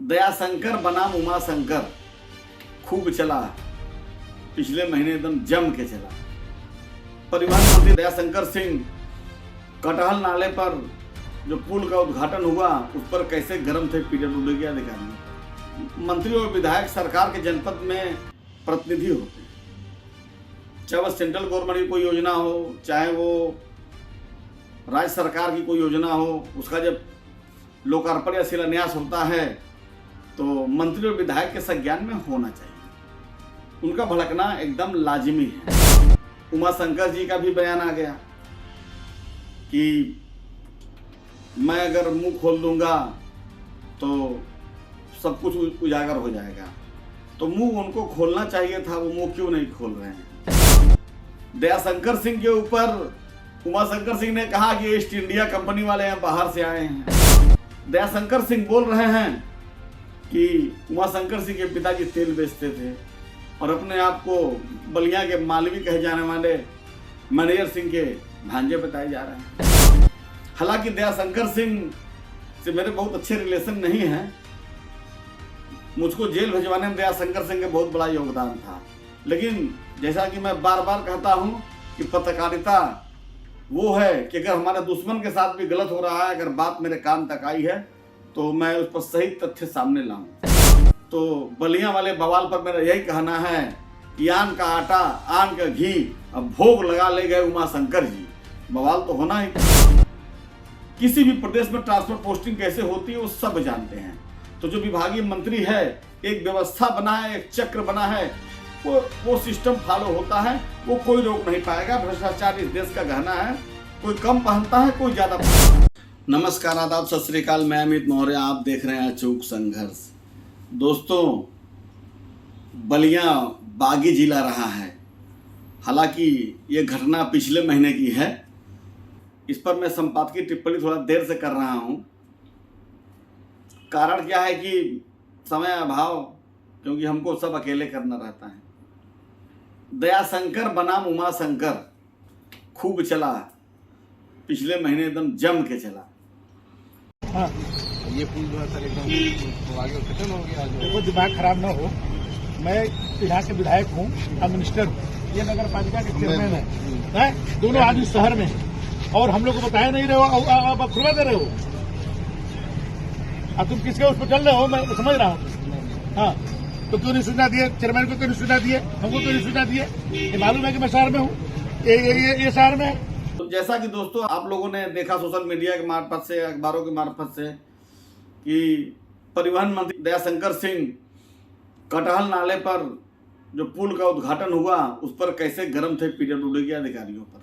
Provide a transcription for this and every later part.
दयाशंकर बनाम उमाशंकर खूब चला, पिछले महीने एकदम जम के चला। परिवहन मंत्री दयाशंकर सिंह कटहल नाले पर जो पुल का उद्घाटन हुआ उस पर कैसे गर्म थे पीडब्ल्यूडी के अधिकारी। मंत्री और विधायक सरकार के जनपद में प्रतिनिधि होते हैं, चाहे वह सेंट्रल गवर्नमेंट की कोई योजना हो, चाहे वो राज्य सरकार की कोई योजना हो, उसका जब लोकार्पण या शिलान्यास होता है तो मंत्री और विधायक के संज्ञान में होना चाहिए। उनका भड़कना एकदम लाजिमी है। उमाशंकर जी का भी बयान आ गया कि मैं अगर मुंह खोल दूंगा तो सब कुछ उजागर हो जाएगा, तो मुंह उनको खोलना चाहिए था, वो मुंह क्यों नहीं खोल रहे हैं। दयाशंकर सिंह के ऊपर उमाशंकर सिंह ने कहा कि ईस्ट इंडिया कंपनी वाले यहाँ बाहर से आए हैं। दयाशंकर सिंह बोल रहे हैं कि उमाशंकर सिंह के पिताजी तेल बेचते थे और अपने आप को बलिया के मालवी कहे जाने वाले मैनेजर सिंह के भांजे बताए जा रहे हैं। हालांकि दयाशंकर सिंह से मेरे बहुत अच्छे रिलेशन नहीं हैं, मुझको जेल भिजवाने में दयाशंकर सिंह का बहुत बड़ा योगदान था। लेकिन जैसा कि मैं बार बार कहता हूं कि पत्रकारिता वो है कि अगर हमारे दुश्मन के साथ भी गलत हो रहा है, अगर बात मेरे कान तक आई है तो मैं उस पर सही तथ्य सामने लाऊं। तो बलिया वाले बवाल पर मेरा यही कहना है कि आन का आटा आन का घी अब भोग लगा ले गए उमाशंकर जी। बवाल तो होना ही। किसी भी प्रदेश में ट्रांसफर पोस्टिंग कैसे होती है वो सब जानते हैं। तो जो विभागीय मंत्री है, एक व्यवस्था बना है, एक चक्र बना है, वो सिस्टम फॉलो होता है, वो कोई रोक नहीं पाएगा। भ्रष्टाचार इस देश का गहना है, कोई कम पहनता है, कोई ज्यादा पहनता है। नमस्कार, आदाब, सत श्री अकाल। मैं अमित मौर्य, आप देख रहे हैं अचूक संघर्ष। दोस्तों, बलिया बागी जिला रहा है। हालांकि ये घटना पिछले महीने की है। इस पर मैं संपादकीय टिप्पणी थोड़ा देर से कर रहा हूं। कारण क्या है कि समय अभाव, क्योंकि हमको सब अकेले करना रहता है। दयाशंकर बनाम उमाशंकर खूब चला, पिछले महीने एकदम जम के चला। हाँ, ये पुल जो है सर एकदम आगे खत्म हो गया। देखो, दिमाग खराब ना हो, मैं यहाँ के विधायक हूँ, मिनिस्टर हूँ, ये नगर पालिका के चेयरमैन है, दोनों आदमी शहर में हैं और हम लोग को बताया नहीं रहे हो, अब खुलवा दे रहे हो। अब तुम किसके उस पर चल रहे हो, मैं समझ रहा हूँ। हाँ, तो क्यों नहीं सूचना दिए? चेयरमैन को क्यों नहीं सूचना दिए? हमको क्यों नहीं सूचना दिए? ये मालूम है कि मैं शहर में हूँ, ये शहर में है। तो जैसा कि दोस्तों आप लोगों ने देखा सोशल मीडिया के मार्फत से, अखबारों के मार्फत से, कि परिवहन मंत्री दयाशंकर सिंह कटहल नाले पर जो पुल का उद्घाटन हुआ उस पर कैसे गर्म थे पीडब्ल्यूडी के अधिकारियों पर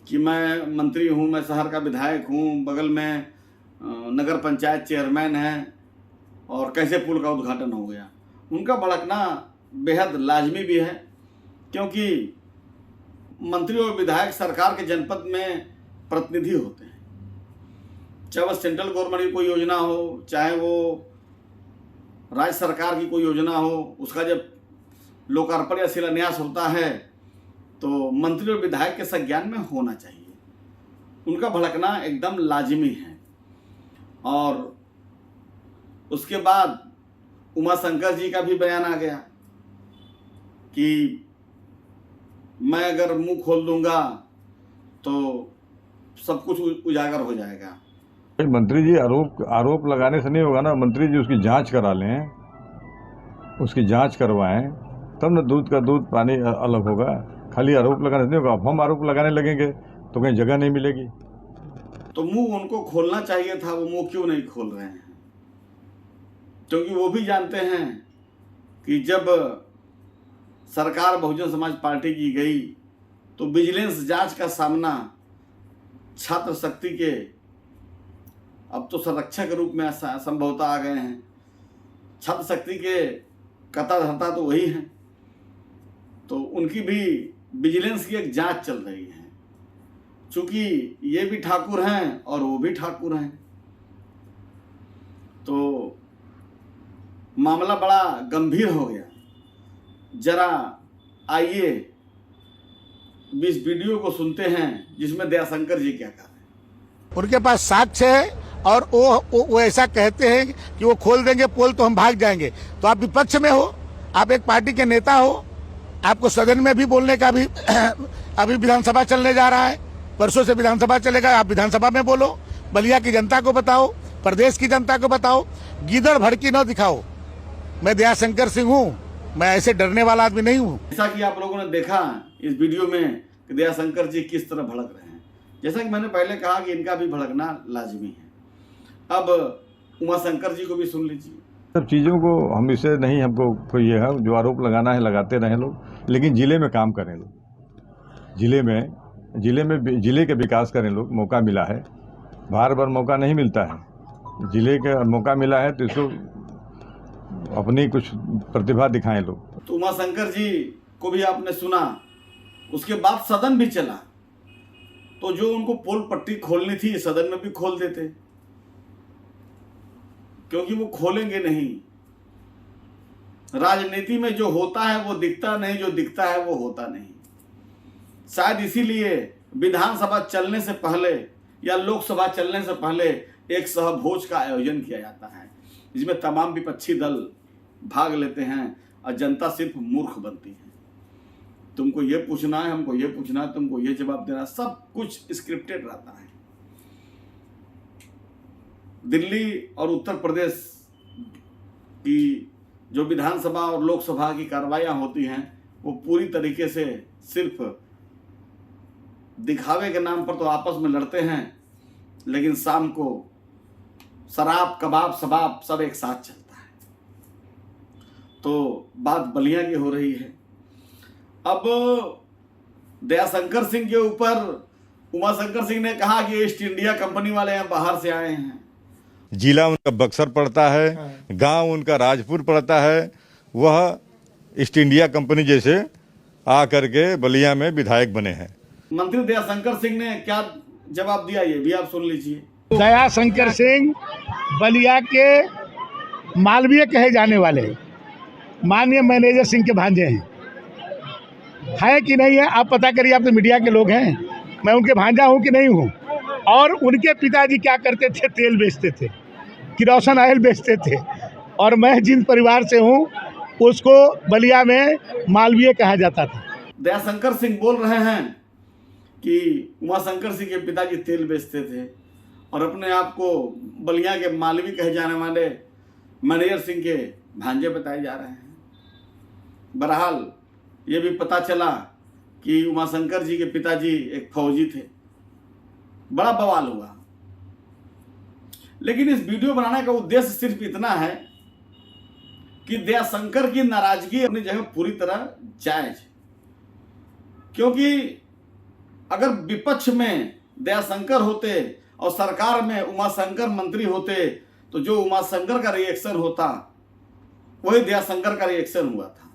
कि मैं मंत्री हूं, मैं शहर का विधायक हूं, बगल में नगर पंचायत चेयरमैन है और कैसे पुल का उद्घाटन हो गया। उनका भड़कना बेहद लाजमी भी है, क्योंकि मंत्री और विधायक सरकार के जनपद में प्रतिनिधि होते हैं, चाहे वह सेंट्रल गवर्नमेंट की कोई योजना हो, चाहे वो राज्य सरकार की कोई योजना हो, उसका जब लोकार्पण या शिलान्यास होता है तो मंत्री और विधायक के संज्ञान में होना चाहिए। उनका भड़कना एकदम लाजिमी है। और उसके बाद उमाशंकर जी का भी बयान आ गया कि मैं अगर मुंह खोल दूंगा तो सब कुछ उजागर हो जाएगा। मंत्री जी आरोप लगाने से नहीं होगा ना। मंत्री जी उसकी जांच करा लें, उसकी जांच करवाएं, तब न दूध का दूध पानी अलग होगा। खाली आरोप लगाने से नहीं होगा। अब हम आरोप लगाने लगेंगे तो कहीं जगह नहीं मिलेगी। तो मुंह उनको खोलना चाहिए था, वो मुंह क्यों नहीं खोल रहे हैं? क्योंकि वो भी जानते हैं कि जब सरकार बहुजन समाज पार्टी की गई तो विजिलेंस जांच का सामना छात्र शक्ति के, अब तो संरक्षक के रूप में संभवतः आ गए हैं, छात्र शक्ति के कथा धर्ता तो वही हैं। तो उनकी भी विजिलेंस की एक जांच चल रही है। चूंकि ये भी ठाकुर हैं और वो भी ठाकुर हैं, तो मामला बड़ा गंभीर हो गया। जरा आइए इस वीडियो को सुनते हैं जिसमें दयाशंकर जी क्या कह रहे हैं। उनके पास साक्ष्य है और वो ऐसा कहते हैं कि वो खोल देंगे पोल तो हम भाग जाएंगे। तो आप विपक्ष में हो, आप एक पार्टी के नेता हो, आपको सदन में भी बोलने का भी अभी विधानसभा चलने जा रहा है, परसों से विधानसभा चलेगा, आप विधानसभा में बोलो, बलिया की जनता को बताओ, प्रदेश की जनता को बताओ, गीदड़ भड़की न दिखाओ। मैं दयाशंकर सिंह हूँ, मैं ऐसे डरने वाला आदमी नहीं हूँ। जैसा कि आप लोगों ने देखा इस वीडियो में कि दयाशंकर जी किस तरह भड़क रहे हैं, जैसा कि मैंने पहले कहा कि इनका भी भड़कना लाजमी है। अब उमाशंकर जी को भी सुन लीजिए। सब चीज़ों को हम इसे नहीं, हमको कोई ये है जो आरोप लगाना है लगाते रहें लोग, लेकिन ज़िले में काम करें लोग, ज़िले के विकास करें लोग। मौका मिला है, बार बार मौका नहीं मिलता है, ज़िले का मौका मिला है तो इसको अपनी कुछ प्रतिभा दिखाएं लोग। तो उमाशंकर जी को भी आपने सुना, उसके बाद सदन भी चला, तो जो उनको पोल पट्टी खोलनी थी सदन में भी खोल देते, क्योंकि वो खोलेंगे नहीं। राजनीति में जो होता है वो दिखता नहीं, जो दिखता है वो होता नहीं। शायद इसीलिए विधानसभा चलने से पहले या लोकसभा चलने से पहले एक सहभोज का आयोजन किया जाता है, जिसमें तमाम विपक्षी दल भाग लेते हैं और जनता सिर्फ मूर्ख बनती है। तुमको ये पूछना है, हमको ये पूछना है, तुमको ये जवाब देना, सब कुछ स्क्रिप्टेड रहता है। दिल्ली और उत्तर प्रदेश की जो विधानसभा और लोकसभा की कार्रवाइयां होती हैं वो पूरी तरीके से सिर्फ दिखावे के नाम पर तो आपस में लड़ते हैं, लेकिन शाम को शराब कबाब शबाब सब एक साथ चलता है। तो बात बलिया की हो रही है। अब दयाशंकर सिंह के ऊपर उमाशंकर सिंह ने कहा कि ईस्ट इंडिया कंपनी वाले यहाँ बाहर से आए हैं। जिला उनका बक्सर पड़ता है, गांव उनका राजपुर पड़ता है, वह ईस्ट इंडिया कंपनी जैसे आ करके बलिया में विधायक बने हैं। मंत्री दयाशंकर सिंह ने क्या जवाब दिया ये भी आप सुन लीजिए। दयाशंकर सिंह बलिया के मालवीय कहे जाने वाले माननीय मैनेजर सिंह के भांजे हैं, है कि नहीं है आप पता करिए, आप तो मीडिया के लोग हैं, मैं उनके भांजा हूं कि नहीं हूं। और उनके पिताजी क्या करते थे, तेल बेचते थे, किरोसिन ऑयल बेचते थे, और मैं जिन परिवार से हूं उसको बलिया में मालवीय कहा जाता था। दयाशंकर सिंह बोल रहे हैं कि उमाशंकर सिंह के पिताजी तेल बेचते थे और अपने आप को बलिया के मालवी कहे जाने वाले मैनेजर सिंह के भांजे बताए जा रहे हैं। बहरहाल ये भी पता चला कि उमाशंकर जी के पिताजी एक फौजी थे। बड़ा बवाल हुआ, लेकिन इस वीडियो बनाने का उद्देश्य सिर्फ इतना है कि दयाशंकर की नाराजगी अपनी जगह पूरी तरह जायज, क्योंकि अगर विपक्ष में दयाशंकर होते और सरकार में उमाशंकर मंत्री होते तो जो उमाशंकर का रिएक्शन होता वही दयाशंकर का रिएक्शन हुआ था।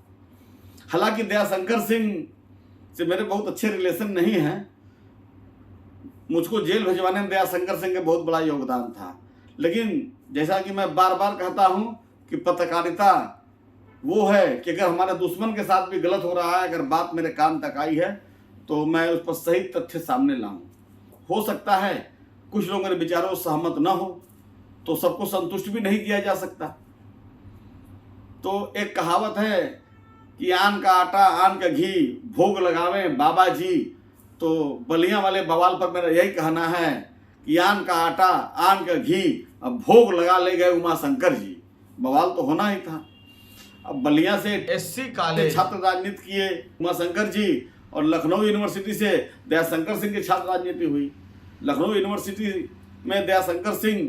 हालांकि दयाशंकर सिंह से मेरे बहुत अच्छे रिलेशन नहीं हैं, मुझको जेल भिजवाने में दयाशंकर सिंह का बहुत बड़ा योगदान था, लेकिन जैसा कि मैं बार बार कहता हूं कि पत्रकारिता वो है कि अगर हमारे दुश्मन के साथ भी गलत हो रहा है, अगर बात मेरे कान तक आई है तो मैं उस पर सही तथ्य सामने लाऊं। हो सकता है कुछ लोगों के विचारों से सहमत न हो तो सबको संतुष्ट भी नहीं किया जा सकता। तो एक कहावत है कि आन का आटा आन का घी भोग लगावे बाबा जी, तो बलिया वाले बवाल पर मेरा यही कहना है कि आन का आटा आन का घी अब भोग लगा ले गए उमाशंकर जी। बवाल तो होना ही था। अब बलिया से एससी कॉलेज छात्र राजनीति किए उमाशंकर जी और लखनऊ यूनिवर्सिटी से दयाशंकर सिंह की छात्र राजनीति हुई। लखनऊ यूनिवर्सिटी में दयाशंकर सिंह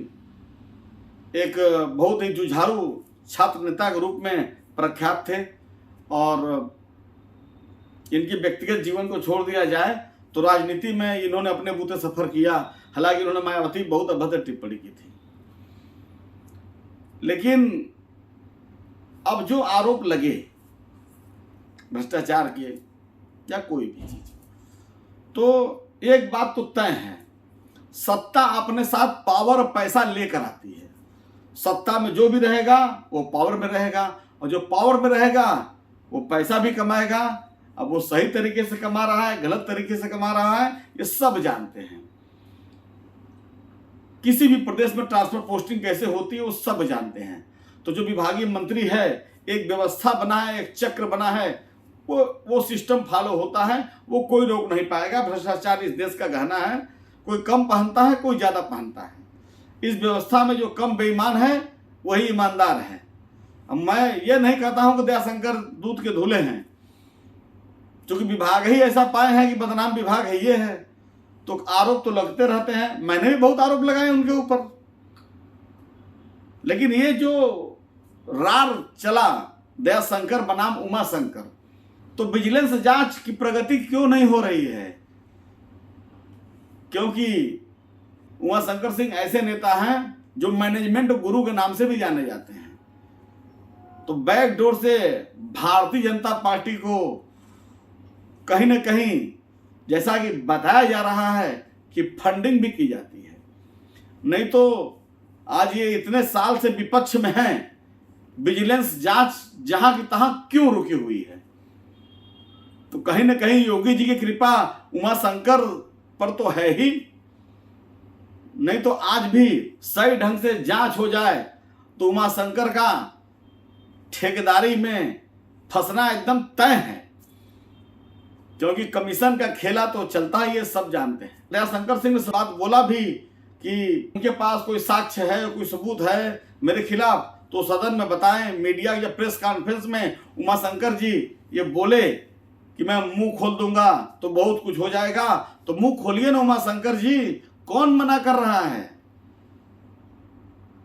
एक बहुत ही जुझारू छात्र नेता के रूप में प्रख्यात थे और इनकी व्यक्तिगत जीवन को छोड़ दिया जाए तो राजनीति में इन्होंने अपने बूते सफर किया। हालांकि इन्होंने मायावती बहुत अभद्र टिप्पणी की थी, लेकिन अब जो आरोप लगे भ्रष्टाचार के या कोई भी चीज, तो एक बात तो तय है, सत्ता अपने साथ पावर और पैसा लेकर आती है। सत्ता में जो भी रहेगा वो पावर में रहेगा और जो पावर में रहेगा वो पैसा भी कमाएगा। अब वो सही तरीके से कमा रहा है, गलत तरीके से कमा रहा है, ये सब जानते हैं किसी भी प्रदेश में ट्रांसफर पोस्टिंग कैसे होती है वो सब जानते हैं। तो जो विभागीय मंत्री है, एक व्यवस्था बना है, एक चक्र बना है, वो सिस्टम फॉलो होता है, वो कोई रोक नहीं पाएगा। भ्रष्टाचार इस देश का गहना है, कोई कम पहनता है, कोई ज़्यादा पहनता है। इस व्यवस्था में जो कम बेईमान है वही ईमानदार है। अब मैं ये नहीं कहता हूँ कि दयाशंकर दूध के धुले हैं, क्योंकि विभाग ही ऐसा पाए हैं कि बदनाम विभाग है ये है, तो आरोप तो लगते रहते हैं। मैंने भी बहुत आरोप लगाए उनके ऊपर, लेकिन ये जो रार चला दयाशंकर बनाम उमाशंकर, तो विजिलेंस जांच की प्रगति क्यों नहीं हो रही है? क्योंकि उमाशंकर सिंह ऐसे नेता हैं जो मैनेजमेंट गुरु के नाम से भी जाने जाते हैं। तो बैकडोर से भारतीय जनता पार्टी को कहीं न कहीं, जैसा कि बताया जा रहा है, कि फंडिंग भी की जाती है। नहीं तो आज ये इतने साल से विपक्ष में हैं, विजिलेंस जांच जहां की तहां क्यों रुकी हुई है? तो कहीं न कहीं योगी जी की कृपा उमाशंकर पर तो है ही। नहीं तो आज भी सही ढंग से जांच हो जाए तो उमाशंकर का ठेकेदारी में फंसना एकदम तय है, क्योंकि कमीशन का खेला तो चलता ही, ये सब जानते हैं। दयाशंकर सिंह ने बात बोला भी कि उनके पास कोई साक्ष्य है, कोई सबूत है मेरे खिलाफ तो सदन में बताएं। मीडिया या प्रेस कॉन्फ्रेंस में उमाशंकर जी ये बोले कि मैं मुंह खोल दूंगा तो बहुत कुछ हो जाएगा, तो मुंह खोलिए ना उमाशंकर जी, कौन मना कर रहा है?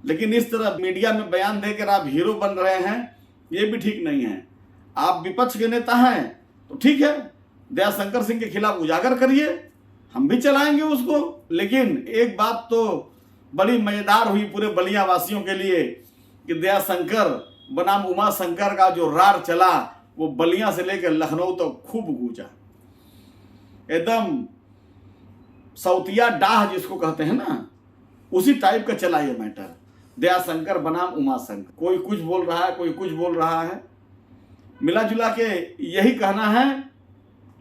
लेकिन इस तरह मीडिया में बयान देकर आप हीरो बन रहे हैं, ये भी ठीक नहीं है। आप विपक्ष के नेता हैं तो ठीक है, दयाशंकर सिंह के खिलाफ उजागर करिए, हम भी चलाएंगे उसको। लेकिन एक बात तो बड़ी मजेदार हुई पूरे बलिया वासियों के लिए कि दयाशंकर बनाम उमाशंकर का जो रार चला वो बलिया से लेकर लखनऊ तक तो खूब गूंजा। एकदम सौतिया डाह जिसको कहते हैं ना, उसी टाइप का चला ये मैटर। दयाशंकर बनाम उमाशंकर, कोई कुछ बोल रहा है, कोई कुछ बोल रहा है। मिला जुला के यही कहना है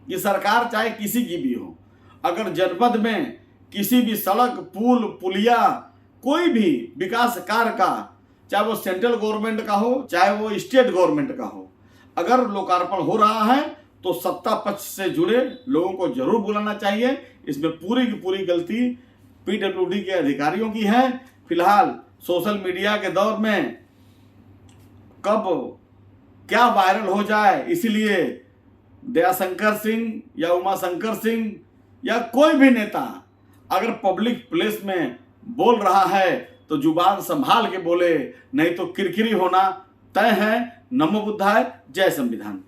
कि सरकार चाहे किसी की भी हो, अगर जनपद में किसी भी सड़क, पुल, पुलिया, कोई भी विकास कार्य का, चाहे वो सेंट्रल गवर्नमेंट का हो, चाहे वो स्टेट गवर्नमेंट का हो, अगर लोकार्पण हो रहा है तो सत्ता पक्ष से जुड़े लोगों को जरूर बुलाना चाहिए। इसमें पूरी की पूरी गलती पीडब्ल्यूडी के अधिकारियों की है। फिलहाल सोशल मीडिया के दौर में कब क्या वायरल हो जाए, इसीलिए दयाशंकर सिंह या उमाशंकर सिंह या कोई भी नेता अगर पब्लिक प्लेस में बोल रहा है तो जुबान संभाल के बोले, नहीं तो किरकिरी होना तय है। नमो बुद्धाय, जय संविधान।